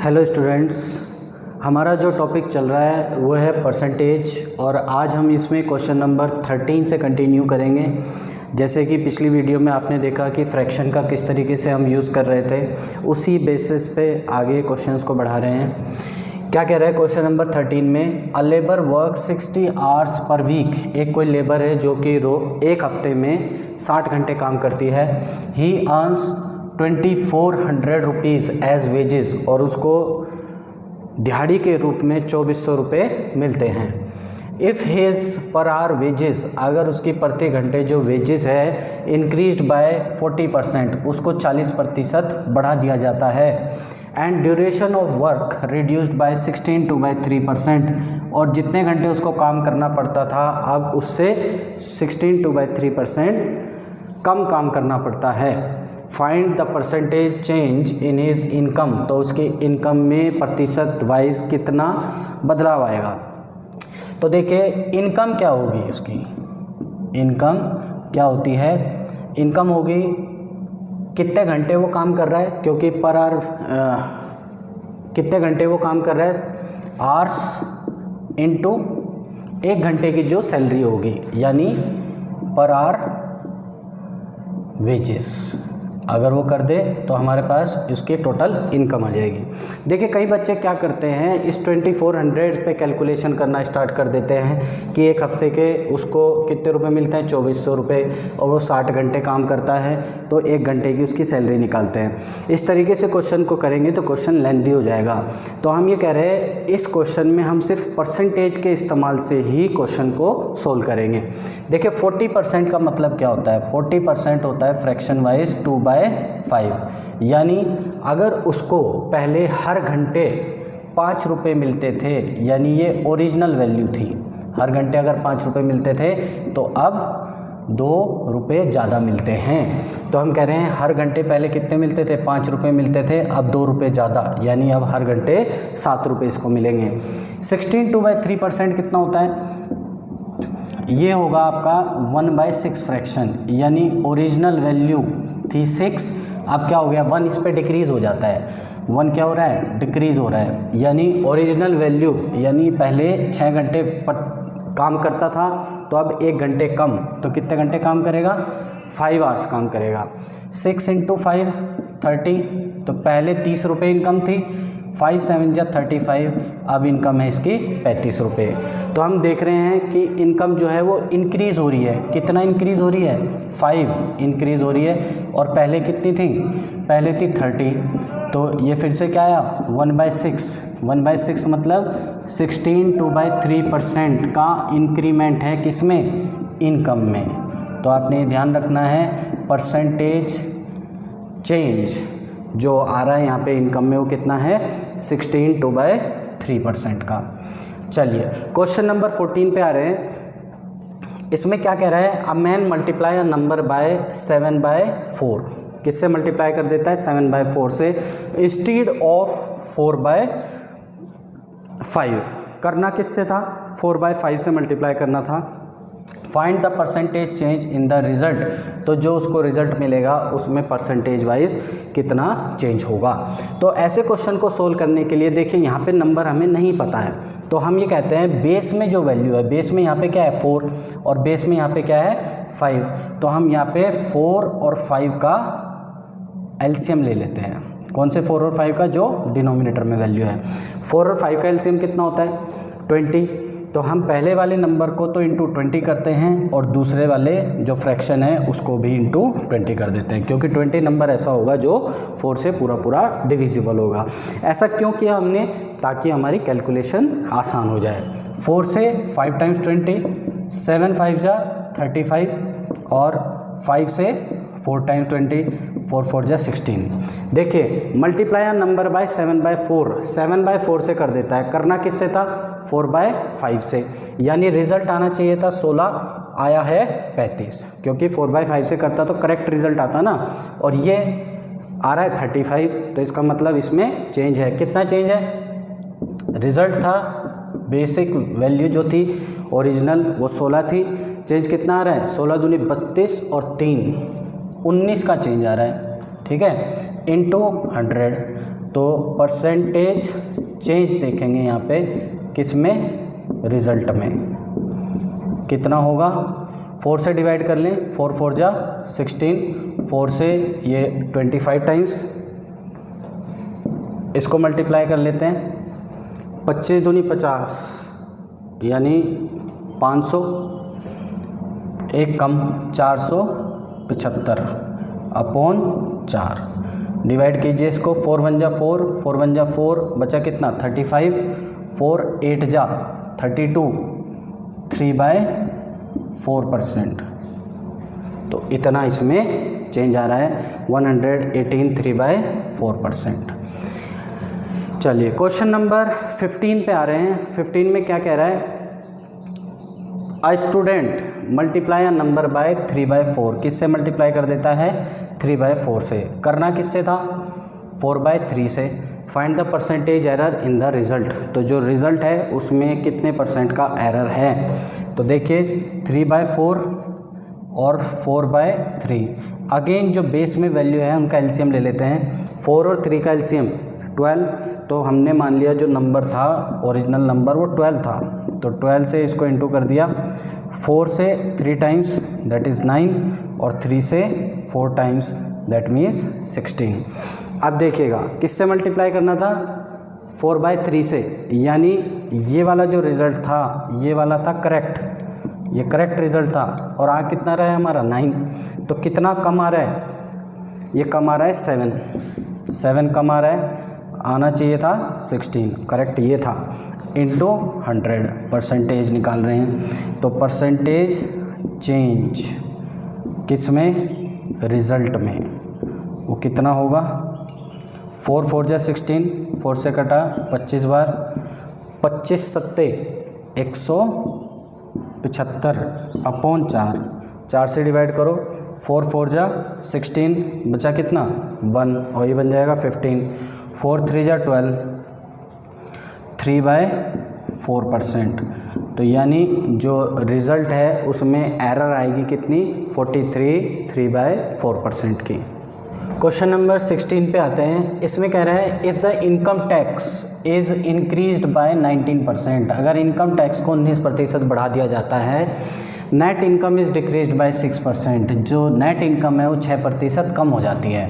Hello students, हमारा जो topic चल रहा है वो है परसेंटेज और आज हम इसमें क्वेश्चन नंबर 13 से कंटिन्यू करेंगे। जैसे कि पिछली वीडियो में आपने देखा कि फ्रैक्शन का किस तरीके से हम यूज़ कर रहे थे, उसी बेसिस पे आगे क्वेश्चंस को बढ़ा रहे हैं। क्या कह रहा है क्वेश्चन नंबर 13 में, a labour work 60 hours per week. एक कोई लेबर है जो कि एक हफ्ते में 60 घंटे काम करती है। He earns 2400 rupees as wages, और उसको दिहाड़ी के रूप में 2400 रुपये मिलते हैं। If his per hour wages, अगर उसकी प्रति घंटे जो वेजेस है इंक्रीज्ड बाय 40%, उसको 40% बढ़ा दिया जाता है। And duration of work reduced by 16 to 3%, और जितने घंटे उसको काम करना पड़ता था अब उससे 16 to 3% कम काम करना पड़ता है। Find the percentage change in his income, तो उसके इनकम में प्रतिशत वाइज कितना बदलाव आएगा। तो देखिए इनकम क्या होगी, उसकी इनकम क्या होती है, इनकम होगी कितने घंटे वो काम कर रहा है, क्योंकि पर आवर कितने घंटे वो काम कर रहा है, आवर्स इनटू 1 घंटे की जो सैलरी होगी, यानी पर आवर वेजेस अगर वो कर दे तो हमारे पास इसकी टोटल इनकम आ जाएगी। देखिए कई बच्चे क्या करते हैं, इस 2400 पे कैलकुलेशन करना स्टार्ट कर देते हैं कि एक हफ्ते के उसको कितने रुपए मिलते हैं, 2400 रुपये, और वो 60 घंटे काम करता है तो 1 घंटे की उसकी सैलरी निकालते हैं। इस तरीके से क्वेश्चन को करेंगे तो क्वेश्चन लेंथी हो जाएगा। तो हम ये कह रहे हैं इस क्वेश्चन में हम सिर्फ परसेंटेज के इस्तेमाल से ही क्वेश्चन को सोल्व करेंगे। देखिए 40% का मतलब क्या होता है, 40% होता है फ्रैक्शन वाइज 2/5, यानी अगर उसको पहले हर घंटे 5 रुपये मिलते थे, यानी ये ओरिजिनल वैल्यू थी, हर घंटे अगर 5 रुपये मिलते थे तो अब 2 रुपये ज़्यादा मिलते हैं। तो हम कह रहे हैं हर घंटे पहले कितने मिलते थे, 5 रुपये मिलते थे, अब 2 रुपये ज़्यादा, यानी अब हर घंटे 7 रुपये इसको मिलेंगे। 16 to 3% कितना होता है, ये होगा आपका 1/6 फ्रैक्शन, यानी ओरिजिनल वैल्यू थी 6, अब क्या हो गया 1 इस पे डिक्रीज़ हो जाता है, 1 क्या हो रहा है, डिक्रीज़ हो रहा है, यानी ओरिजिनल वैल्यू, यानी पहले 6 घंटे काम करता था तो अब 1 घंटे कम, तो कितने घंटे काम करेगा, 5 आवर्स काम करेगा। 6 × 5 30, तो पहले 30 रुपये इनकम थी, 5 7 35, अब इनकम है इसकी 35 रुपये। तो हम देख रहे हैं कि इनकम जो है वो इंक्रीज़ हो रही है, कितना इंक्रीज़ हो रही है, 5 इंक्रीज़ हो रही है, और पहले कितनी थी, पहले थी 30, तो ये फिर से क्या आया 1/6 मतलब 16 to 3% का इंक्रीमेंट है, किसमें, इनकम में। तो आपने ध्यान रखना है परसेंटेज चेंज जो आ रहा है यहाँ पे इनकम में वो कितना है, 16 to 3% का। चलिए क्वेश्चन नंबर 14 पे आ रहे हैं। इसमेमें क्या कह रहा है, a man multiply a number by 7/4, किससे मल्टीप्लाई कर देता है, 7/4 से, इंस्टीड ऑफ 4/5। करना किससे था, 4/5 से मल्टीप्लाई करना था। Find the percentage change in the result, तो जो उसको रिज़ल्ट मिलेगा उसमें परसेंटेज वाइज कितना चेंज होगा। तो ऐसे क्वेश्चन को सोल्व करने के लिए देखिए यहाँ पे नंबर हमें नहीं पता है, तो हम ये कहते हैं बेस में जो वैल्यू है, बेस में यहाँ पे क्या है 4, और बेस में यहाँ पे क्या है 5, तो हम यहाँ पे 4 और 5 का एलसीएम ले लेते हैं। कौन से 4 और 5 का, जो डिनोमिनेटर में वैल्यू है। 4 और 5 का एलसीएम कितना होता है 20, तो हम पहले वाले नंबर को तो इंटू 20 करते हैं, और दूसरे वाले जो फ्रैक्शन है उसको भी इंटू 20 कर देते हैं, क्योंकि 20 नंबर ऐसा होगा जो 4 से पूरा पूरा डिविजिबल होगा। ऐसा क्यों किया हमने, ताकि हमारी कैलकुलेशन आसान हो जाए। 4 से 5 टाइम्स 20, 7 5 जा 35, और 5 से 4 टाइम्स 20, 4 4 जा 16। देखिए मल्टीप्लाई नंबर बाय 7/4, 7/4 से कर देता है, करना किससे था, 4/5 से, यानी रिजल्ट आना चाहिए था 16, आया है 35, क्योंकि 4/5 से करता तो करेक्ट रिजल्ट आता ना, और ये आ रहा है 35, तो इसका मतलब इसमें चेंज है। कितना चेंज है, रिजल्ट था बेसिक वैल्यू जो थी ओरिजिनल वो 16 थी, चेंज कितना आ रहा है, 16 दूनी 32 और 3 19 का चेंज आ रहा है, ठीक है, इंटू 100। तो परसेंटेज चेंज देखेंगे यहाँ पे किस में, रिज़ल्ट में कितना होगा। 4 से डिवाइड कर लें, 4 4 जा 16, 4 से ये 25 टाइम्स, इसको मल्टीप्लाई कर लेते हैं। 25 दूनी 50 यानी 500, एक कम 475 अपॉन 4। डिवाइड कीजिए इसको, 4 1 जा 4, 4 1 जा 4, बचा कितना 35, 4 8 जा 32, 3/4%। तो इतना इसमें चेंज आ रहा है, 118 3/4%। चलिए क्वेश्चन नंबर 15 पे आ रहे हैं। 15 में क्या कह रहा है, a student multiply a number by 3/4। किससे मल्टीप्लाई कर देता है, 3/4 से। करना किससे था, 4/3 से। Find the percentage error in the result. तो जो रिज़ल्ट है उसमें कितने परसेंट का एरर है। तो देखिए 3/4 और 4/3, अगेन जो बेस में वैल्यू है उनका एलसीएम ले लेते हैं। 4 और 3 का एलसीएम 12, तो हमने मान लिया जो नंबर था ओरिजिनल नंबर वो 12 था, तो 12 से इसको इंटू कर दिया। 4 से 3 टाइम्स दैट इज़ 9, और 3 से 4 टाइम्स दैट मीन्स 16। अब देखिएगा किससे मल्टीप्लाई करना था, 4/3 से, यानी ये वाला जो रिज़ल्ट था ये वाला था करेक्ट, ये करेक्ट रिज़ल्ट था, और आ कितना रहा है हमारा 9। तो कितना कम आ रहा है, ये कम आ रहा है 7 कम आ रहा है, आना चाहिए था 16, करेक्ट ये था, इंटू 100 परसेंटेज निकाल रहे हैं। तो परसेंटेज चेंज किस में, रिज़ल्ट में, वो कितना होगा, 4 4 जा 16, 4 से कटा 25 बार, 25 सत्ते 175 अपॉन 4, 4 से डिवाइड करो, 4 4 जा 16, बचा कितना 1, और ये बन जाएगा 15, 4 3 जा 12, 3/4%। तो यानी जो रिज़ल्ट है उसमें एरर आएगी कितनी, 43 3/4% की। क्वेश्चन नंबर 16 पे आते हैं। इसमें कह रहा है if the income tax is increased by 19%, अगर इनकम टैक्स को 19% बढ़ा दिया जाता है, net income is decreased bye 6%, जो नेट इनकम है वो 6% कम हो जाती है।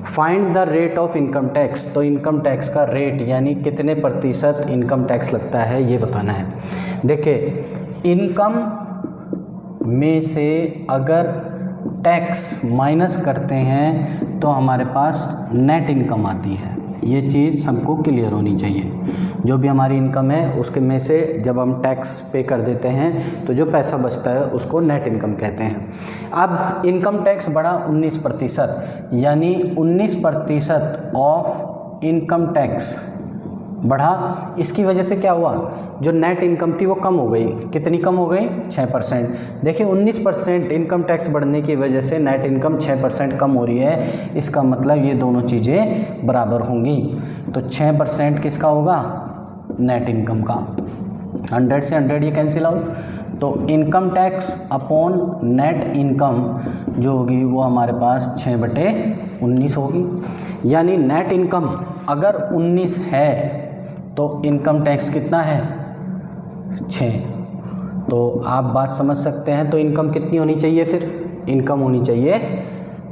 Find the rate of income tax, तो इनकम टैक्स का रेट यानी कितने प्रतिशत इनकम टैक्स लगता है ये बताना है। देखिए इनकम में से अगर टैक्स माइनस करते हैं तो हमारे पास नेट इनकम आती है, ये चीज़ सबको क्लियर होनी चाहिए। जो भी हमारी इनकम है उसके में से जब हम टैक्स पे कर देते हैं तो जो पैसा बचता है उसको नेट इनकम कहते हैं। अब इनकम टैक्स बढ़ा 19%, यानी 19% ऑफ इनकम टैक्स बढ़ा, इसकी वजह से क्या हुआ, जो नेट इनकम थी वो कम हो गई। कितनी कम हो गई, 6%। देखिए 19% इनकम टैक्स बढ़ने की वजह से नेट इनकम 6% कम हो रही है, इसका मतलब ये दोनों चीज़ें बराबर होंगी। तो 6% किसका होगा, नेट इनकम का। 100 से 100 ये कैंसिल आउट, तो income tax upon net income जो होगी वो हमारे पास 6/19 होगी। यानी नेट इनकम अगर 19 है तो इनकम टैक्स कितना है, 6। तो आप बात समझ सकते हैं। तो इनकम कितनी होनी चाहिए, फिर इनकम होनी चाहिए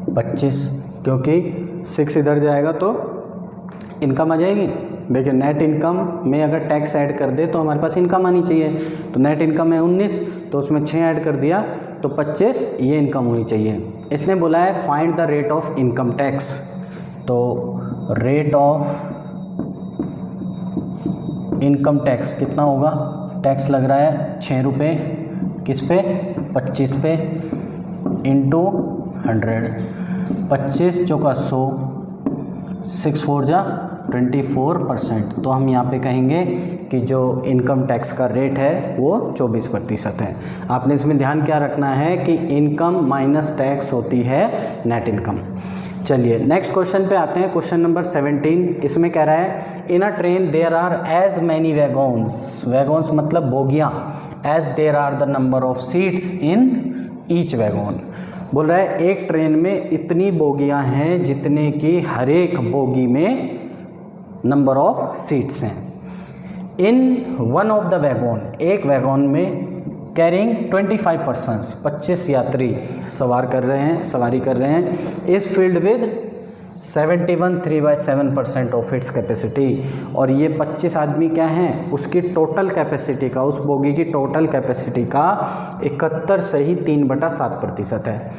25, क्योंकि 6 इधर जाएगा तो इनकम आ जाएगी। देखिए नेट इनकम में अगर टैक्स ऐड कर दे तो हमारे पास इनकम आनी चाहिए। तो नेट इनकम है 19, तो उसमें 6 ऐड कर दिया तो 25 ये इनकम होनी चाहिए। इसने बोला है find the rate of income tax, तो रेट ऑफ इनकम टैक्स कितना होगा, टैक्स लग रहा है 6 रुपये, किस पे, 25 पे, इंटू 100, 25 चौका 100, 6 4 जा 24%। तो हम यहाँ पे कहेंगे कि जो इनकम टैक्स का रेट है वो 24% है। आपने इसमें ध्यान क्या रखना है कि इनकम माइनस टैक्स होती है नेट इनकम। चलिए नेक्स्ट क्वेश्चन पे आते हैं। क्वेश्चन नंबर 17, इसमें कह रहा है in a train there are as many wagons, wagons मतलब बोगियाँ, as there are the number of seats in each wagon. बोल रहा है एक ट्रेन में इतनी बोगियाँ हैं जितने कि हर एक बोगी में नंबर ऑफ सीट्स हैं। In one of the wagon, एक वैगन में कैरिंग 25 पर्सन्स, 25 यात्री सवारी कर रहे हैं, is filled with 71 3/7% of its capacity. और ये 25 आदमी क्या हैं, उसकी टोटल कैपेसिटी का, उस बोगी की टोटल कैपेसिटी का 71 से ही 3/7% है।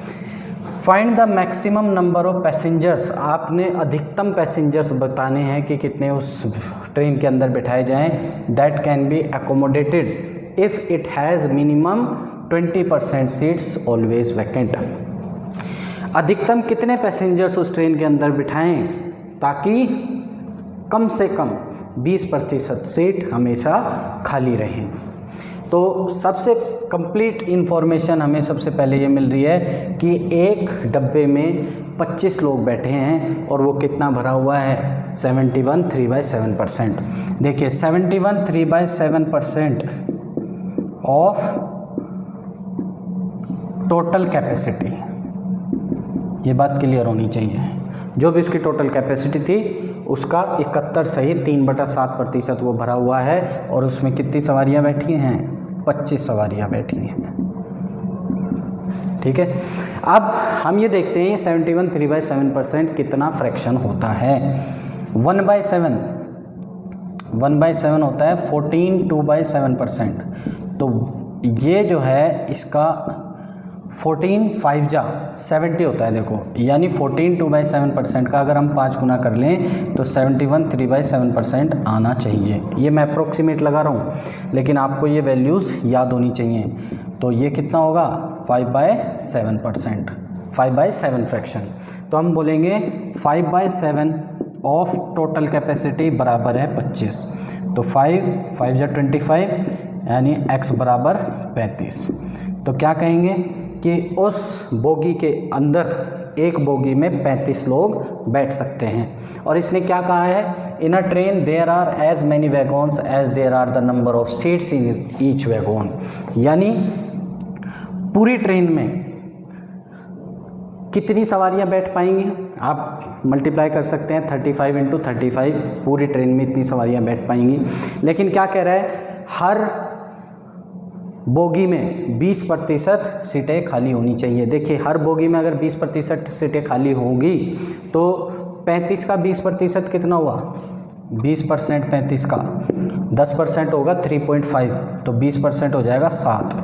Find the maximum number of passengers, आपने अधिकतम पैसेंजर्स बताने हैं कि कितने उस ट्रेन के अंदर बिठाए जाएं, that can be accommodated if it has minimum 20% seats always vacant. अधिकतम कितने पैसेंजर्स उस ट्रेन के अंदर बिठाएं ताकि कम से कम 20% सीट हमेशा खाली रहें। तो सबसे कंप्लीट इन्फॉर्मेशन हमें सबसे पहले ये मिल रही है कि एक डब्बे में 25 लोग बैठे हैं और वो कितना भरा हुआ है, 71 3/7%। देखिए 71 3/7% ऑफ टोटल कैपेसिटी, ये बात क्लियर होनी चाहिए। जो भी उसकी टोटल कैपेसिटी थी उसका 71 सहित 3/7% वो भरा हुआ है और उसमें कितनी सवारियां बैठी हैं, 25 सवारियां बैठी हैं। ठीक है, अब हम ये देखते हैं 71 3/7% कितना फ्रैक्शन होता है। 1/7 होता है 14 2/7%। तो ये जो है इसका 14 5 जा 70 होता है। देखो यानी 14 2/7% का अगर हम 5 गुना कर लें तो 71 3/7% आना चाहिए। ये मैं अप्रोक्सीमेट लगा रहा हूँ, लेकिन आपको ये वैल्यूज़ याद होनी चाहिए। तो ये कितना होगा, 5/7%, 5/7 फ्रैक्शन। तो हम बोलेंगे 5/7 ऑफ टोटल कैपेसिटी बराबर है 25। तो 5 जा 25 यानी x बराबर 35। तो क्या कहेंगे कि उस बोगी के अंदर एक बोगी में 35 लोग बैठ सकते हैं। और इसने क्या कहा है, in a train there are as many wagons as there are the number of seats in each wagon. यानी पूरी ट्रेन में कितनी सवारियां बैठ पाएंगी, आप मल्टीप्लाई कर सकते हैं 35 × 35, पूरी ट्रेन में इतनी सवारियां बैठ पाएंगी। लेकिन क्या कह रहा है, हर बोगी में 20% सीटें खाली होनी चाहिए। देखिए हर बोगी में अगर 20% सीटें खाली होंगी तो 35 का 20% कितना हुआ, 20% 35 का 10% होगा 3.5, तो 20% हो जाएगा 7।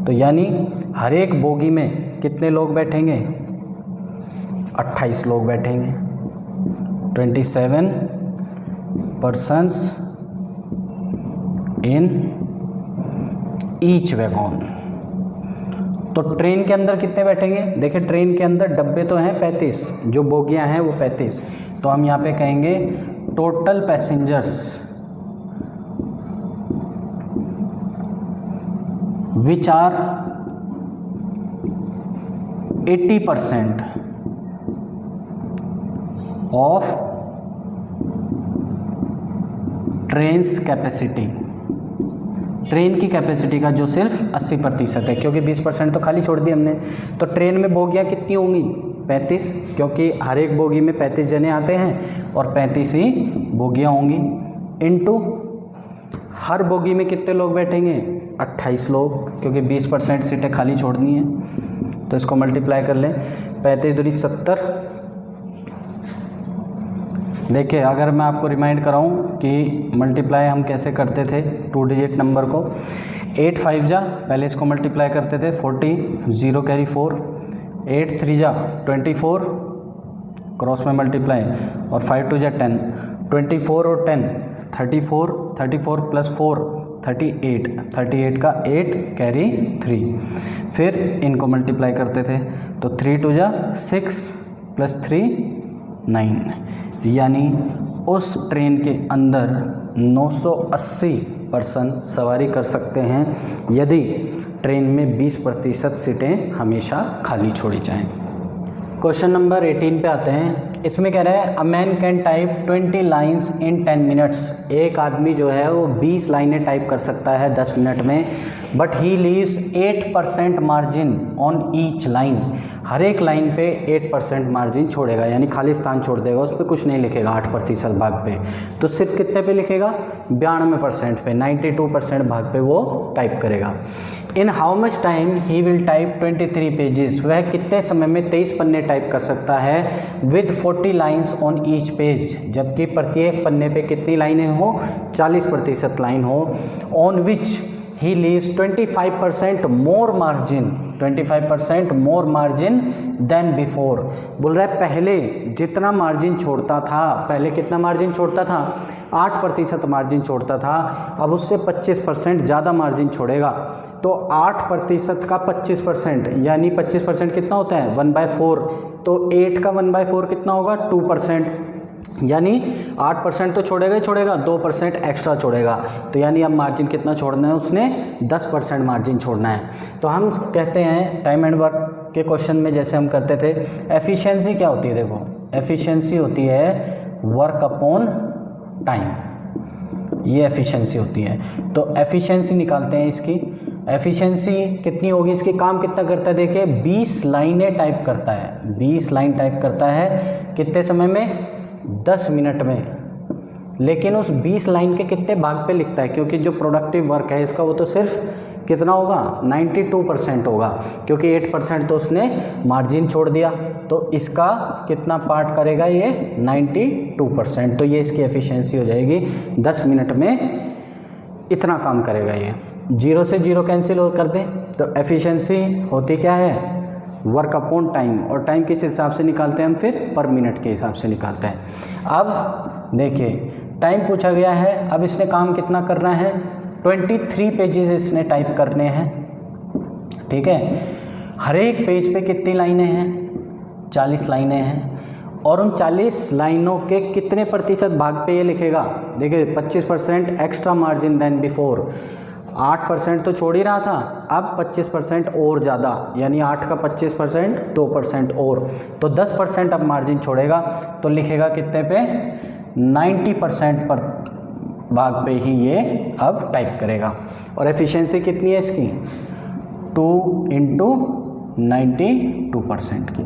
तो यानी हर एक बोगी में कितने लोग बैठेंगे, 28 लोग बैठेंगे। 27 पर्सन्स इन ईच वैगन। तो ट्रेन के अंदर कितने बैठेंगे, देखिए ट्रेन के अंदर डब्बे तो हैं 35, जो बोगियां हैं वो 35। तो हम यहाँ पे कहेंगे total passengers which are 80% of trains capacity. Train की कैपेसिटी का जो सिर्फ 80% है, क्योंकि 20% तो खाली छोड़ दी हमने। तो ट्रेन में बोगियाँ कितनी होंगी, 35, क्योंकि हर एक बोगी में 35 जने आते हैं और 35 ही बोगियाँ होंगी। इनटू हर बोगी में कितने लोग बैठेंगे, 28 लोग, क्योंकि 20% सीटें खाली छोड़नी हैं। तो इसको मल्टीप्लाई कर लें, 35 दूनी 70। देखिए अगर मैं आपको रिमाइंड कराऊं कि मल्टीप्लाई हम कैसे करते थे 2 डिजिट नंबर को, 8 5 जा, पहले इसको मल्टीप्लाई करते थे 40, 0 कैरी 4, 8 3 जा 24, क्रॉस में मल्टीप्लाई, और 5 2 जा 10, 24 और 10 34, 34 प्लस 4 38, 38 का 8 कैरी 3। फिर इनको मल्टीप्लाई करते थे तो 3 2 जा 6 प्लस 3 9, यानी उस ट्रेन के अंदर 980 पर्सन सवारी कर सकते हैं यदि ट्रेन में 20% सीटें हमेशा खाली छोड़ी जाएं। क्वेश्चन नंबर 18 पे आते हैं। इसमें कह रहा है a man can type 20 lines in 10 minutes. एक आदमी जो है वो 20 लाइनें टाइप कर सकता है 10 मिनट में, but he leaves 8% margin on each line. हर एक लाइन पे 8% मार्जिन छोड़ेगा, यानी खाली स्थान छोड़ देगा, उस पर कुछ नहीं लिखेगा 8% भाग पे। तो सिर्फ कितने पे लिखेगा? 92% पे, 92% भाग पे वो टाइप करेगा। In how much time he will type 23 pages. वह कितने समय में 23 पन्ने टाइप कर सकता है with 40 lines on each page, जबकि प्रत्येक पन्ने पे कितनी लाइनें हो? 40% लाइन हो। On which he leaves 25% more margin, 25% more margin than before. बोल रहा है पहले जितना मार्जिन छोड़ता था, पहले कितना मार्जिन छोड़ता था? 8% मार्जिन छोड़ता था, अब उससे 25% ज़्यादा मार्जिन छोड़ेगा। तो 8% का 25%, यानी 25% कितना होता है? 1/4। तो 8 का 1/4 कितना होगा? 2%, यानी 8% तो छोड़ेगा ही छोड़ेगा, 2% एक्स्ट्रा छोड़ेगा। तो यानी अब मार्जिन कितना छोड़ना है उसने? 10% मार्जिन छोड़ना है। तो हम कहते हैं टाइम एंड वर्क के क्वेश्चन में जैसे हम करते थे, एफिशिएंसी क्या होती है? देखो, एफिशिएंसी होती है वर्क अपॉन टाइम, ये एफिशिएंसी होती है। तो एफिशिएंसी निकालते हैं इसकी। एफिशिएंसी कितनी होगी इसकी? काम कितना करता है? देखिए 20 लाइनें टाइप करता है, 20 लाइन टाइप करता है कितने समय में? 10 मिनट में। लेकिन उस 20 लाइन के कितने भाग पे लिखता है? क्योंकि जो प्रोडक्टिव वर्क है इसका वो तो सिर्फ कितना होगा? 92% होगा, क्योंकि 8% तो उसने मार्जिन छोड़ दिया। तो इसका कितना पार्ट करेगा ये? 92%। तो ये इसकी एफिशिएंसी हो जाएगी, 10 मिनट में इतना काम करेगा ये। 0 से 0 कैंसिल हो कर दें, तो एफिशिएंसी होती क्या है? Work upon time. और टाइम किस हिसाब से निकालते हैं हम? फिर पर मिनट के हिसाब से निकालते हैं। अब देखिए टाइम पूछा गया है, अब इसने काम कितना करना है? 23 पेजेस इसने टाइप करने हैं, ठीक है। हर एक पेज पे कितनी लाइनें हैं? 40 लाइनें हैं। और उन 40 लाइनों के कितने प्रतिशत भाग पे ये लिखेगा? देखिए 25% एक्स्ट्रा मार्जिन देन बिफोर। 8% तो छोड़ ही रहा था, अब 25% और ज़्यादा, यानी 8 का 25% 2% और, तो 10% अब मार्जिन छोड़ेगा। तो लिखेगा कितने पे? 90% पर भाग पे ही ये अब टाइप करेगा। और एफिशिएंसी कितनी है इसकी? 2 × 92% की।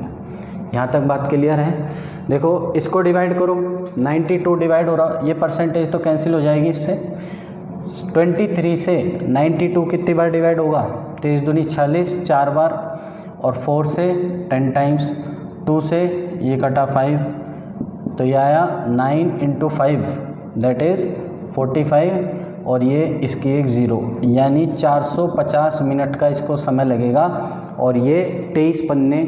यहाँ तक बात क्लियर है? देखो इसको डिवाइड करो, 92 डिवाइड हो रहा, ये परसेंटेज तो कैंसिल हो जाएगी इससे। 23 से 92 कितनी बार डिवाइड होगा? 23 दूनी 46, 4 बार, और 4 से 10 टाइम्स, 2 से ये कटा 5, तो ये आया 9 × 5 दैट इज़ 45, और ये इसकी एक 0, यानी 450 मिनट का इसको समय लगेगा। और ये 23 पन्ने,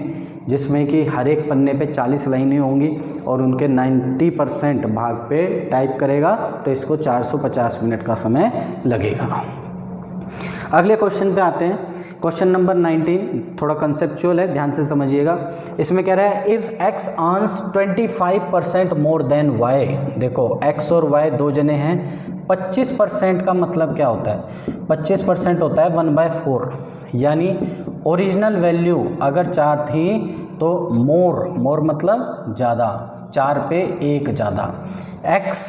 जिसमें कि हर एक पन्ने पे 40 लाइनें होंगी और उनके 90% भाग पे टाइप करेगा, तो इसको 450 मिनट का समय लगेगा। अगले क्वेश्चन पे आते हैं। क्वेश्चन नंबर 19 थोड़ा कंसेप्चुअल है, ध्यान से समझिएगा। इसमें कह रहा है if x earns 25% more than y। देखो x और y दो जने हैं, 25% का मतलब क्या होता है? 25% होता है 1/4, यानी ओरिजिनल वैल्यू अगर 4 थी तो मोर मतलब ज़्यादा, 4 पे 1 ज़्यादा। x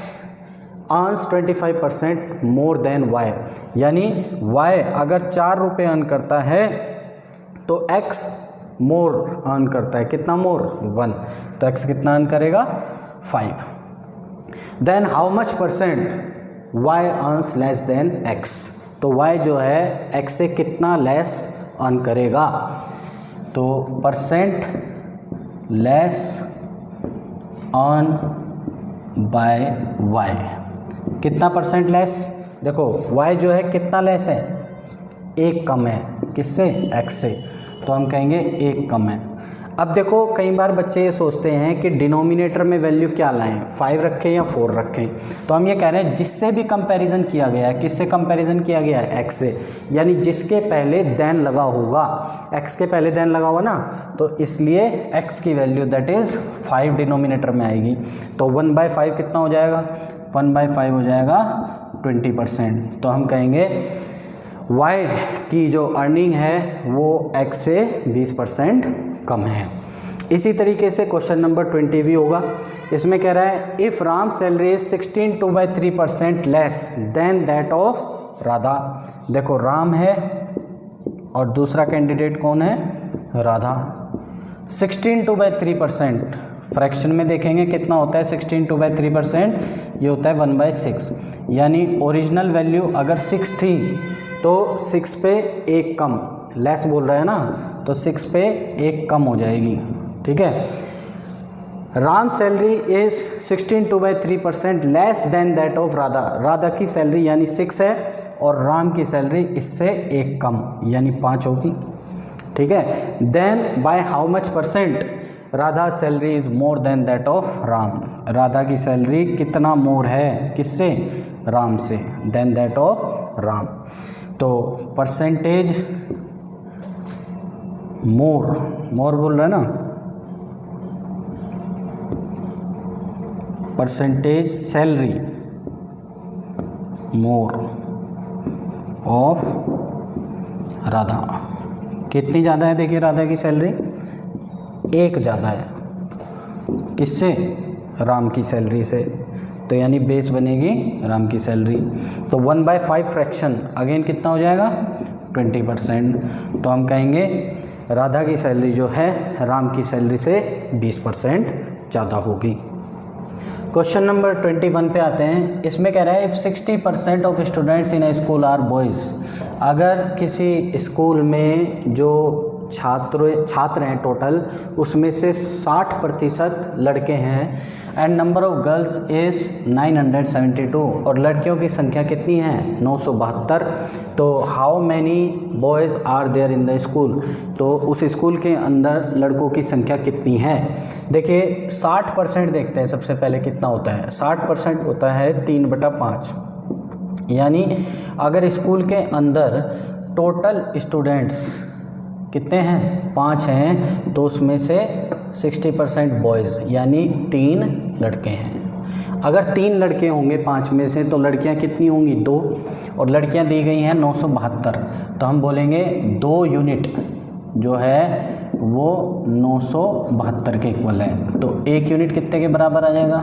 earns 25% more than y, यानी y अगर 4 रुपये अर्न करता है तो x मोर अर्न करता है। कितना मोर? 1। तो x कितना अर्न करेगा? 5। Then how much percent y earns less than x। तो y जो है x से कितना लेस अर्न करेगा? तो percent less earn by y। कितना परसेंट लेस? देखो y जो है कितना लेस है? 1 कम है। किससे? x से। तो हम कहेंगे 1 कम है। अब देखो कई बार बच्चे ये सोचते हैं कि डिनोमिनेटर में वैल्यू क्या लाएं, 5 रखें या 4 रखें। तो हम ये कह रहे हैं जिससे भी कंपैरिजन किया गया है, किससे कंपैरिजन किया गया है? x से, यानी जिसके पहले देन लगा होगा, x के पहले देन लगा हुआ ना, तो इसलिए x की वैल्यू दैट इज़ 5 डिनोमिनेटर में आएगी। तो 1/5 कितना हो जाएगा? 1/5 हो जाएगा 20%। तो हम कहेंगे y की जो अर्निंग है वो x से 20% कम है। इसी तरीके से क्वेश्चन नंबर 20 भी होगा। इसमें कह रहा है if Ram salary is 16.3% less than that of Radha. देखो राम है और दूसरा कैंडिडेट कौन है, राधा। 16/3% फ्रैक्शन में देखेंगे कितना होता है 16/3%, ये होता है 1/6। यानी ओरिजिनल वैल्यू अगर 6 थी तो 6 पे 1 कम, लेस बोल रहा है ना, तो 6 पे 1 कम हो जाएगी। ठीक है, Ram salary is 16/3% less than that of Radha. Radha की सैलरी यानी 6 है और राम की सैलरी इससे 1 कम यानी 5 होगी। ठीक है, then by how much percent Radha salary is more than that of Ram. Radha की सैलरी कितना मोर है, किससे, राम से, देन दैट ऑफ राम। तो परसेंटेज मोर, मोर बोल रहा है ना, percentage salary more of Radha. कितनी ज़्यादा है, देखिए राधा की सैलरी 1 ज़्यादा है, किससे, राम की सैलरी से। तो यानी बेस बनेगी राम की सैलरी। तो 1/5 फ्रैक्शन अगेन कितना हो जाएगा, 20%। तो हम कहेंगे राधा की सैलरी जो है राम की सैलरी से 20% ज़्यादा होगी। क्वेश्चन नंबर 21 पे आते हैं। इसमें कह रहा है if 60% of students in a school are boys. अगर किसी स्कूल में जो छात्र हैं टोटल, उसमें से 60% लड़के हैं, and number of girls is 972, और लड़कियों की संख्या कितनी है, 972। तो how many boys are there in the school. तो उस स्कूल के अंदर लड़कों की संख्या कितनी है। देखिए 60% देखते हैं सबसे पहले कितना होता है। 60% होता है 3/5। यानी अगर स्कूल के अंदर टोटल स्टूडेंट्स कितने हैं, 5 हैं, तो उसमें से 60% बॉयज़ यानी 3 लड़के हैं। अगर 3 लड़के होंगे 5 में से, तो लड़कियां कितनी होंगी, 2, और लड़कियां दी गई हैं 972। तो हम बोलेंगे 2 यूनिट जो है वो 972 के इक्वल है। तो 1 यूनिट कितने के बराबर आ जाएगा,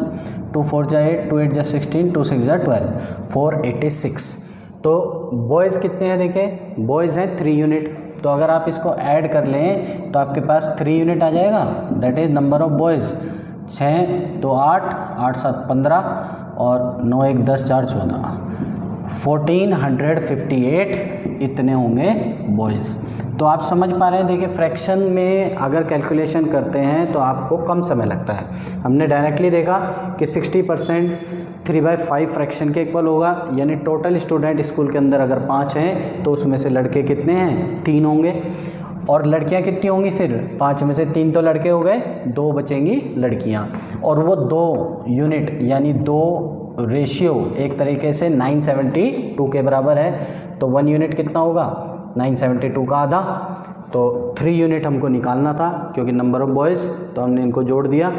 2 4 जा 8, 2 8 जा 16, 2 6 जा 12, 486। तो बॉयज़ कितने हैं, देखें बॉयज़ हैं 3 यूनिट। तो अगर आप इसको ऐड कर लें तो आपके पास 3 यूनिट आ जाएगा, that is number of boys. 6 2 8, 8 7 15, और 9 1 10, 4 14, 1458 इतने होंगे बॉयज़। तो आप समझ पा रहे हैं। देखिए फ्रैक्शन में अगर कैलकुलेशन करते हैं तो आपको कम समय लगता है। हमने डायरेक्टली देखा कि 60% 3/5 फ्रैक्शन के इक्वल होगा, यानी टोटल स्टूडेंट स्कूल के अंदर अगर 5 हैं तो उसमें से लड़के कितने हैं, 3 होंगे, और लड़कियां कितनी होंगी, फिर 5 में से 3 तो लड़के हो गए, 2 बचेंगी लड़कियां, और वो 2 यूनिट यानी 2 रेशियो एक तरीके से 972 के बराबर है। तो 1 यूनिट कितना होगा, 972 का आधा। तो 3 यूनिट हमको निकालना था क्योंकि नंबर ऑफ बॉयज़, तो हमने इनको जोड़ दिया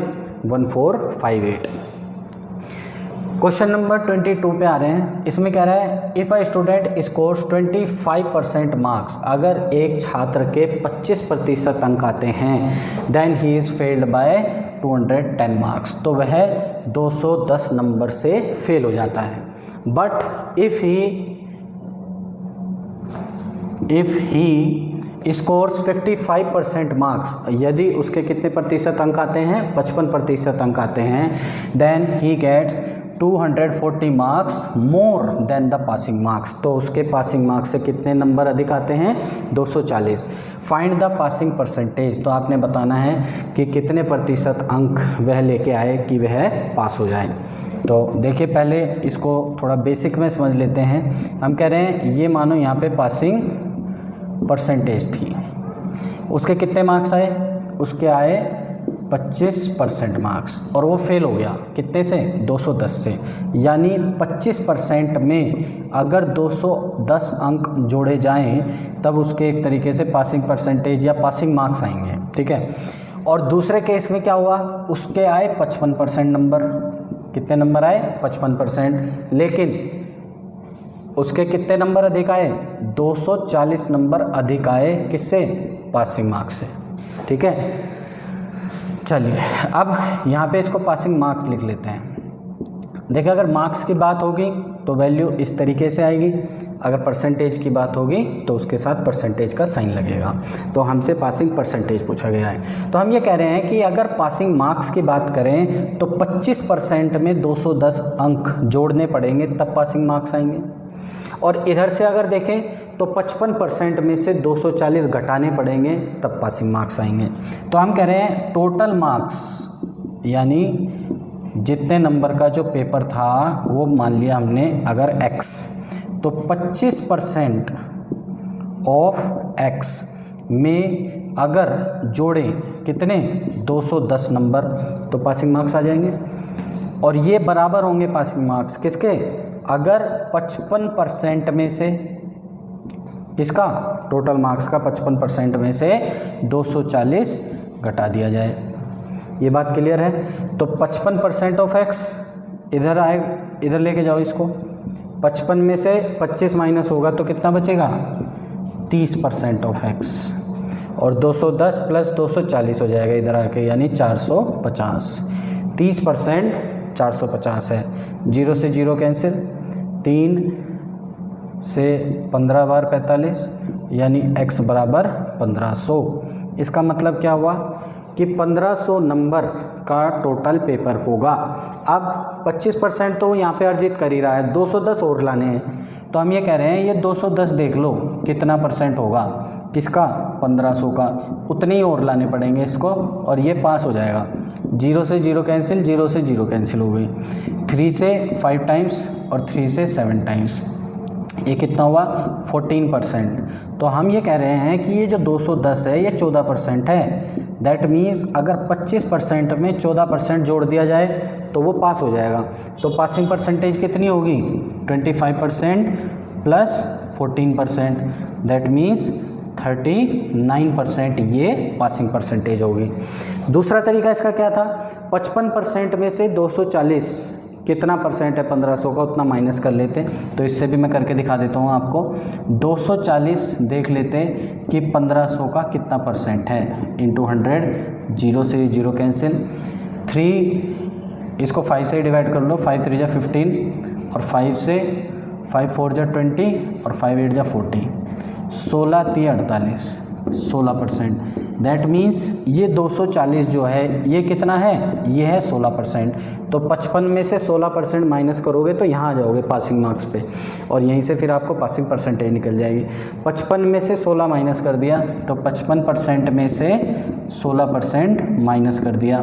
1458। क्वेश्चन नंबर 22 पे आ रहे हैं। इसमें कह रहा है if a student scores 25% marks. अगर एक छात्र के 25% अंक आते हैं, then he is failed by 210 marks. तो वह 210 नंबर से फेल हो जाता है। But if he scores 55% marks. यदि उसके कितने प्रतिशत अंक आते हैं, 55% अंक आते हैं, then he gets 240 marks more than the passing marks. तो उसके पासिंग मार्क्स से कितने नंबर अधिक आते हैं, 240। Find the passing percentage. तो आपने बताना है कि कितने प्रतिशत अंक वह लेके आए कि वह पास हो जाए। तो देखिए पहले इसको थोड़ा बेसिक में समझ लेते हैं। हम कह रहे हैं ये मानो यहाँ पे पासिंग परसेंटेज थी, उसके कितने मार्क्स आए, उसके आए 25% मार्क्स, और वो फेल हो गया कितने से, 210 से। यानी 25% में अगर 210 अंक जोड़े जाएं तब उसके एक तरीके से पासिंग परसेंटेज या पासिंग मार्क्स आएंगे। ठीक है, और दूसरे केस में क्या हुआ, उसके आए 55% नंबर। कितने नंबर आए, 55%, लेकिन उसके कितने नंबर अधिक आए, 240 नंबर अधिक आए, किससे, पासिंग मार्क्स से। ठीक है, चलिए अब यहाँ पे इसको पासिंग मार्क्स लिख लेते हैं। देखिए अगर मार्क्स की बात होगी तो वैल्यू इस तरीके से आएगी, अगर परसेंटेज की बात होगी तो उसके साथ परसेंटेज का साइन लगेगा। तो हमसे पासिंग परसेंटेज पूछा गया है, तो हम ये कह रहे हैं कि अगर पासिंग मार्क्स की बात करें तो 25% में 210 अंक जोड़ने पड़ेंगे तब पासिंग मार्क्स आएंगे। और इधर से अगर देखें तो 55% में से 240 घटाने पड़ेंगे तब पासिंग मार्क्स आएंगे। तो हम कह रहे हैं टोटल मार्क्स यानी जितने नंबर का जो पेपर था वो मान लिया हमने अगर x, तो 25% ऑफ x में अगर जोड़ें कितने 210 नंबर तो पासिंग मार्क्स आ जाएंगे। और ये बराबर होंगे पासिंग मार्क्स किसके, अगर 55% में से किसका, टोटल मार्क्स का 55% में से 240 घटा दिया जाए। ये बात क्लियर है। तो 55% ऑफ x इधर आए, इधर लेके जाओ इसको, 55 में से 25 माइनस होगा तो कितना बचेगा 30% ऑफ x, और 210 प्लस 240 हो जाएगा इधर आके यानी 450। 30% 450 है, 0 से 0 कैंसिल, 3 से 15 बार 45 यानी x बराबर 1500। इसका मतलब क्या हुआ कि 1500 नंबर का टोटल पेपर होगा। अब 25% तो यहाँ पे अर्जित कर ही रहा है, 210 और लाने हैं, तो हम ये कह रहे हैं ये 210 देख लो कितना परसेंट होगा किसका, 1500 का, उतने ही और लाने पड़ेंगे इसको और ये पास हो जाएगा। 0 से 0 कैंसिल, 0 से 0 कैंसिल हो गई, 3 से 5 टाइम्स और 3 से 7 टाइम्स, ये कितना हुआ 14%। तो हम ये कह रहे हैं कि ये जो 210 है ये 14% है। दैट मीन्स अगर 25% में 14% जोड़ दिया जाए तो वो पास हो जाएगा। तो पासिंग परसेंटेज कितनी होगी 25% प्लस 14%, दैट मीन्स 39% ये पासिंग परसेंटेज होगी। दूसरा तरीका इसका क्या था, 55% में से 240 कितना परसेंट है 1500 का उतना माइनस कर लेते, तो इससे भी मैं करके दिखा देता हूँ आपको। 240 देख लेते कि 1500 का कितना परसेंट है इंटू 100, 0 से 0 कैंसिल, 3 इसको 5 से डिवाइड कर लो, 5 3 जा 15 और 5 से 5 4 जा 20 और 5 8 जा 40, 16 3 48, 16%। दैट मीन्स ये 240 जो है ये कितना है, ये है 16%। तो 55 में से 16% माइनस करोगे तो यहाँ आ जाओगे पासिंग मार्क्स पे, और यहीं से फिर आपको पासिंग परसेंटेज निकल जाएगी। 55 में से 16 माइनस कर दिया तो 55% में से 16% माइनस कर दिया।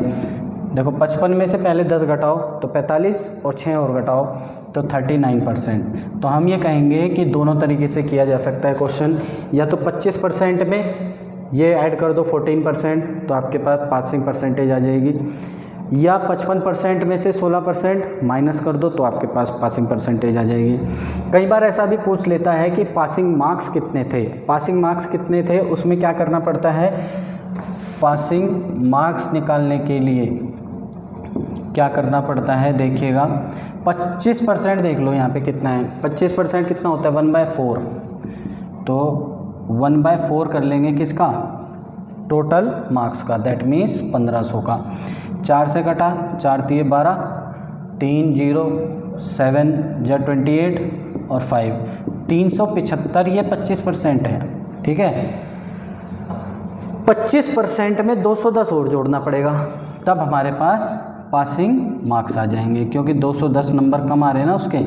देखो 55 में से पहले 10 घटाओ तो 45 और 6 और घटाओ तो 39%। तो हम ये कहेंगे कि दोनों तरीके से किया जा सकता है क्वेश्चन, या तो 25% में ये ऐड कर दो 14% तो आपके पास पासिंग परसेंटेज आ जाएगी, या 55% में से 16% माइनस कर दो तो आपके पास पासिंग परसेंटेज आ जाएगी। कई बार ऐसा भी पूछ लेता है कि पासिंग मार्क्स कितने थे, पासिंग मार्क्स कितने थे, उसमें क्या करना पड़ता है, पासिंग मार्क्स निकालने के लिए क्या करना पड़ता है, देखिएगा 25% देख लो यहाँ पे कितना है, 25% कितना होता है 1/4, तो 1/4 कर लेंगे किसका, टोटल मार्क्स का, दैट मीन्स 1500 का। 4 से कटा, 4 3 12, 3 0 7 या 28 और 5 375, ये 25% है, ठीक है। 25% में 210 और जोड़ना पड़ेगा तब हमारे पास पासिंग मार्क्स आ जाएंगे, क्योंकि 210 नंबर कम आ रहे हैं ना उसके,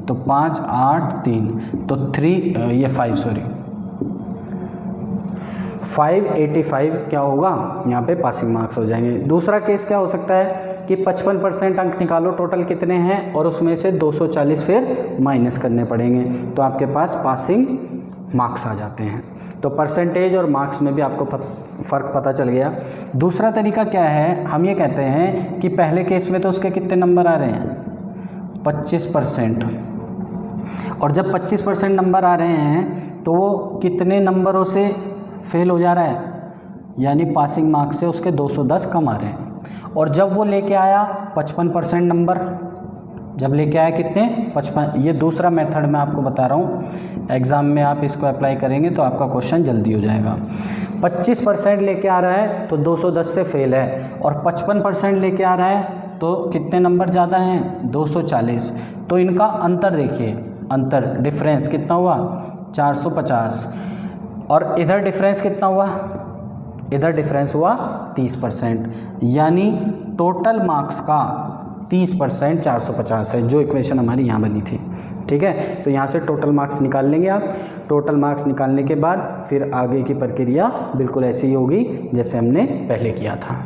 तो 5 8 3 तो 585 क्या होगा यहाँ पे पासिंग मार्क्स हो जाएंगे। दूसरा केस क्या हो सकता है कि 55% अंक निकालो टोटल कितने हैं और उसमें से 240 फिर माइनस करने पड़ेंगे तो आपके पास पासिंग मार्क्स आ जाते हैं। तो परसेंटेज और मार्क्स में भी आपको फ़र्क पता चल गया। दूसरा तरीका क्या है, हम ये कहते हैं कि पहले केस में तो उसके कितने नंबर आ रहे हैं 25%, और जब 25% नंबर आ रहे हैं तो वो कितने नंबरों से फेल हो जा रहा है, यानी पासिंग मार्क्स से उसके 210 कम आ रहे हैं। और जब वो लेके आया 55% नंबर जब लेके आया कितने 55, ये दूसरा मेथड मैं आपको बता रहा हूँ, एग्ज़ाम में आप इसको अप्लाई करेंगे तो आपका क्वेश्चन जल्दी हो जाएगा। 25% लेके आ रहा है तो 210 से फेल है, और 55% लेके आ रहा है तो कितने नंबर ज़्यादा हैं 240। तो इनका अंतर देखिए, अंतर डिफरेंस कितना हुआ 450, और इधर डिफरेंस कितना हुआ, इधर डिफरेंस हुआ 30%, यानी टोटल मार्क्स का 30% 450 है, जो इक्वेशन हमारी यहाँ बनी थी। ठीक है, तो यहाँ से टोटल मार्क्स निकाल लेंगे आप। टोटल मार्क्स निकालने के बाद फिर आगे की प्रक्रिया बिल्कुल ऐसी ही होगी जैसे हमने पहले किया था।